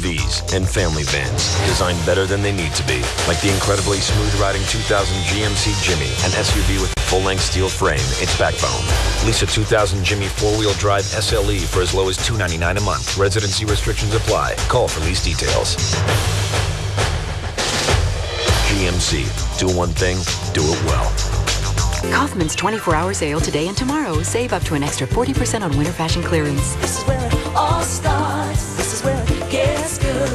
SUVs, and family vans, designed better than they need to be, like the incredibly smooth-riding 2000 GMC Jimmy, an SUV with a full-length steel frame, its backbone. Lease a 2000 Jimmy 4-wheel drive SLE for as low as $299 a month. Residency restrictions apply. Call for lease details. GMC. Do one thing, do it well. Kaufman's 24-hour sale today and tomorrow. Save up to an extra 40% on winter fashion clearance. This is where it all starts. This is where it gets good.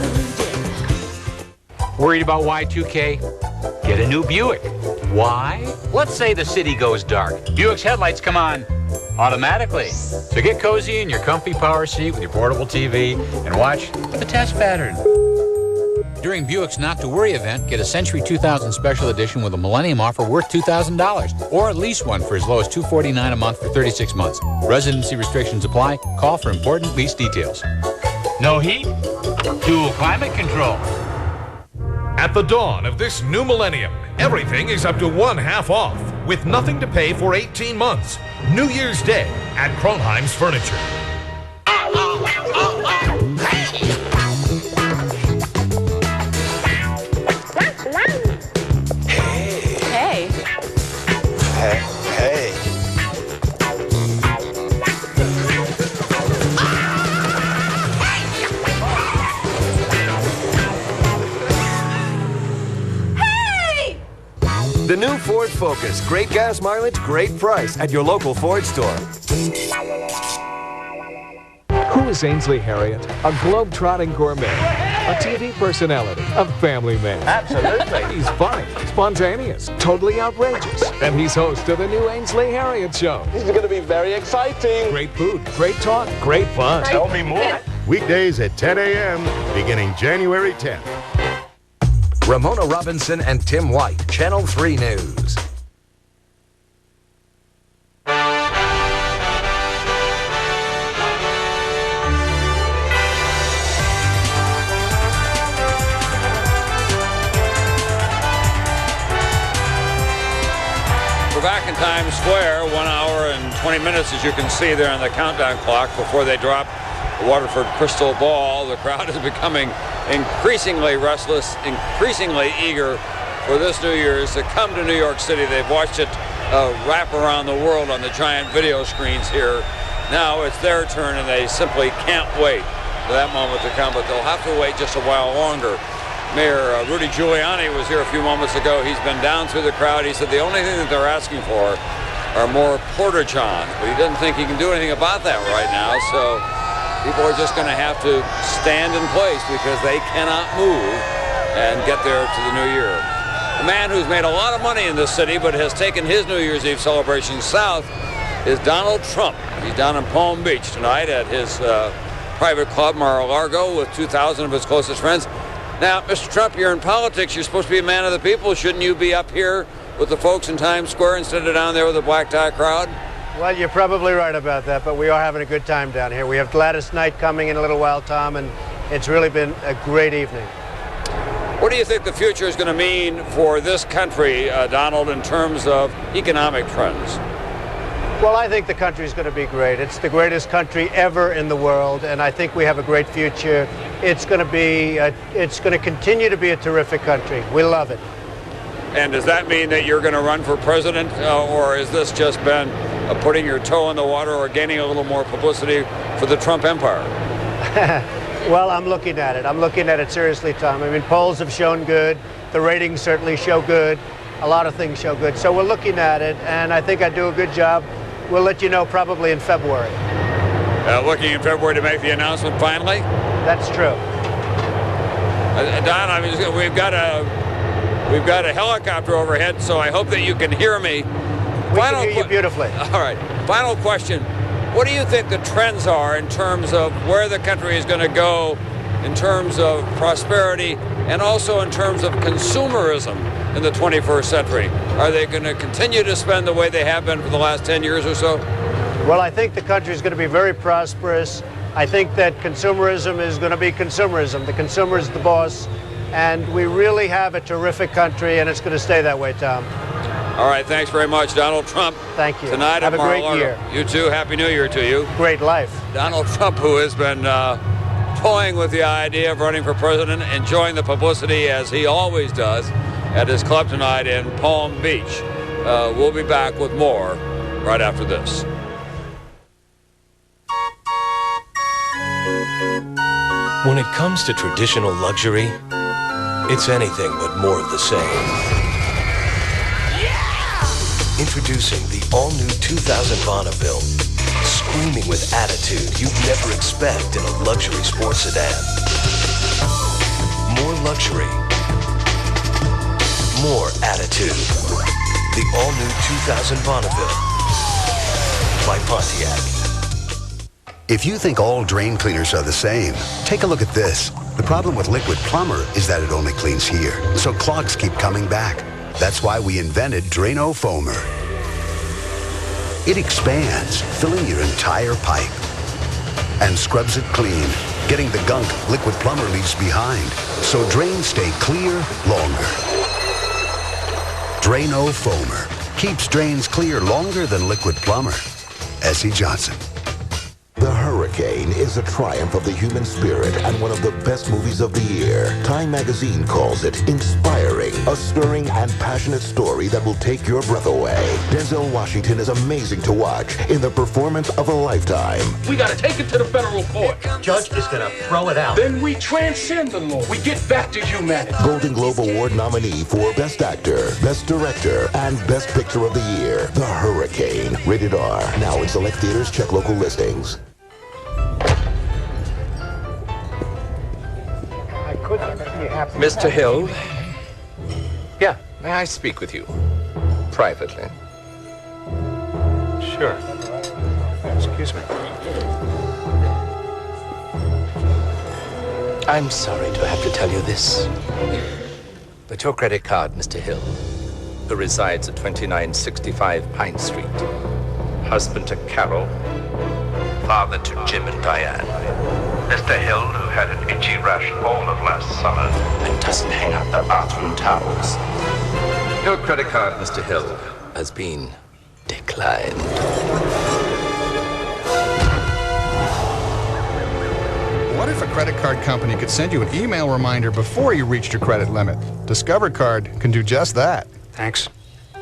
Worried about Y2K? Get a new Buick. Why? Let's say the city goes dark. Buick's headlights come on automatically. So get cozy in your comfy power seat with your portable TV and watch the test pattern. During Buick's Not to Worry event, get a Century 2000 Special Edition with a Millennium offer worth $2,000. Or lease one for as low as $249 a month for 36 months. Residency restrictions apply. Call for important lease details. No heat? Dual climate control. At the dawn of this new millennium, everything is up to one-half off, with nothing to pay for 18 months. New Year's Day at Kronheim's Furniture. Hey. The new Ford Focus. Great gas mileage, great price at your local Ford store. Who is Ainsley Harriott? A globe-trotting gourmet, a TV personality, a family man. Absolutely. He's funny, spontaneous, totally outrageous, and he's host of the new Ainsley Harriott Show. This is going to be very exciting. Great food, great talk, great fun. Tell me more. Weekdays at 10 a.m. beginning January 10th. Ramona Robinson and Tim White, Channel 3 News. We're back in Times Square, 1 hour and 20 minutes, as you can see there on the countdown clock before they drop the Waterford crystal ball. The crowd is becoming increasingly restless, increasingly eager for this New Year's to come to New York City. They've watched it wrap around the world on the giant video screens here. Now it's their turn, and they simply can't wait for that moment to come, but they'll have to wait just a while longer. Mayor Rudy Giuliani was here a few moments ago. He's been down through the crowd. He said the only thing that they're asking for are more porta-johns, but he doesn't think he can do anything about that right now, so people are just going to have to stand in place because they cannot move and get there to the new year. A man who's made a lot of money in this city but has taken his New Year's Eve celebration south is Donald Trump. He's down in Palm Beach tonight at his private club, Mar-a-Lago, with 2,000 of his closest friends. Now, Mr. Trump, you're in politics. You're supposed to be a man of the people. Shouldn't you be up here with the folks in Times Square instead of down there with the black tie crowd? Well, you're probably right about that, but we are having a good time down here. We have Gladys Knight coming in a little while, Tom, and it's really been a great evening. What do you think the future is going to mean for this country, Donald, in terms of economic trends? Well, I think the country is going to be great. It's the greatest country ever in the world, and I think we have a great future. It's going to continue to be a terrific country. We love it. And does that mean that you're going to run for president, or has this just been putting your toe in the water or gaining a little more publicity for the Trump empire? Well, I'm looking at it. I'm looking at it seriously, Tom. I mean, polls have shown good. The ratings certainly show good. A lot of things show good. So we're looking at it, and I think I do a good job. We'll let you know probably in February. Looking in February to make the announcement finally? That's true. Don, we've got a helicopter overhead, so I hope that you can hear me. We can hear you beautifully. All right. Final question. What do you think the trends are in terms of where the country is going to go in terms of prosperity and also in terms of consumerism in the 21st century? Are they going to continue to spend the way they have been for the last 10 years or so? Well, I think the country is going to be very prosperous. I think that consumerism is going to be consumerism. The consumer is the boss, and we really have a terrific country, and it's going to stay that way, Tom. All right, thanks very much, Donald Trump. Thank you. Tonight have at a great Mar-a-Lago. year. You too. Happy New Year to you. Great life. Donald Trump, who has been toying with the idea of running for president, enjoying the publicity as he always does at his club tonight in Palm Beach. We'll be back with more right after this. When it comes to traditional luxury, it's anything but more of the same. Introducing the all-new 2000 Bonneville, screaming with attitude you'd never expect in a luxury sports sedan. More luxury, more attitude. The all-new 2000 Bonneville by Pontiac. If you think all drain cleaners are the same, take a look at this. The problem with Liquid Plumber is that it only cleans here, so clogs keep coming back. That's why we invented Drano Foamer. It expands, filling your entire pipe, and scrubs it clean, getting the gunk Liquid Plumber leaves behind, so drains stay clear longer. Drano Foamer keeps drains clear longer than Liquid Plumber. S.E. Johnson. The Hurricane is a triumph of the human spirit and one of the best movies of the year. Time magazine calls it inspiring, a stirring and passionate story that will take your breath away. Denzel Washington is amazing to watch in the performance of a lifetime. We gotta take it to the federal court. Judge is gonna throw it out. Then we transcend the law. We get back to humanity. Golden Globe Award nominee for Best Actor, Best Director, and Best Picture of the Year. The Hurricane. Rated R. Now in select theaters. Check local listings. Mr. Hill? Yeah, may I speak with you? Privately. Sure. Excuse me. I'm sorry to have to tell you this, but your credit card, Mr. Hill, who resides at 2965 Pine Street, husband to Carol, father to Jim and Diane. Mr. Hill, who had an itchy rash all of last summer. And doesn't hang out the bathroom towels. Your credit card, Mr. Hill, has been declined. What if a credit card company could send you an email reminder before you reached your credit limit? Discover Card can do just that. Thanks.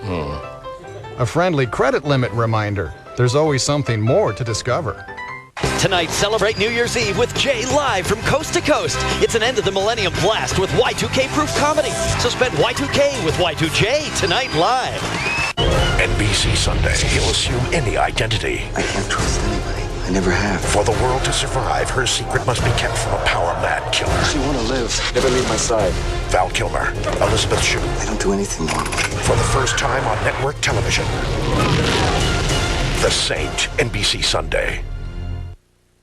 A friendly credit limit reminder. There's always something more to discover. Tonight, celebrate New Year's Eve with Jay live from coast to coast. It's an end of the millennium blast with Y2K-proof comedy. So spend Y2K with Y2J tonight live. NBC Sunday. He'll assume any identity. I can't trust anybody. I never have. For the world to survive, her secret must be kept from a power-mad killer. She want to live. Never leave my side. Val Kilmer, Elizabeth Shue. I don't do anything wrong. For the first time on network television. The Saint, NBC Sunday.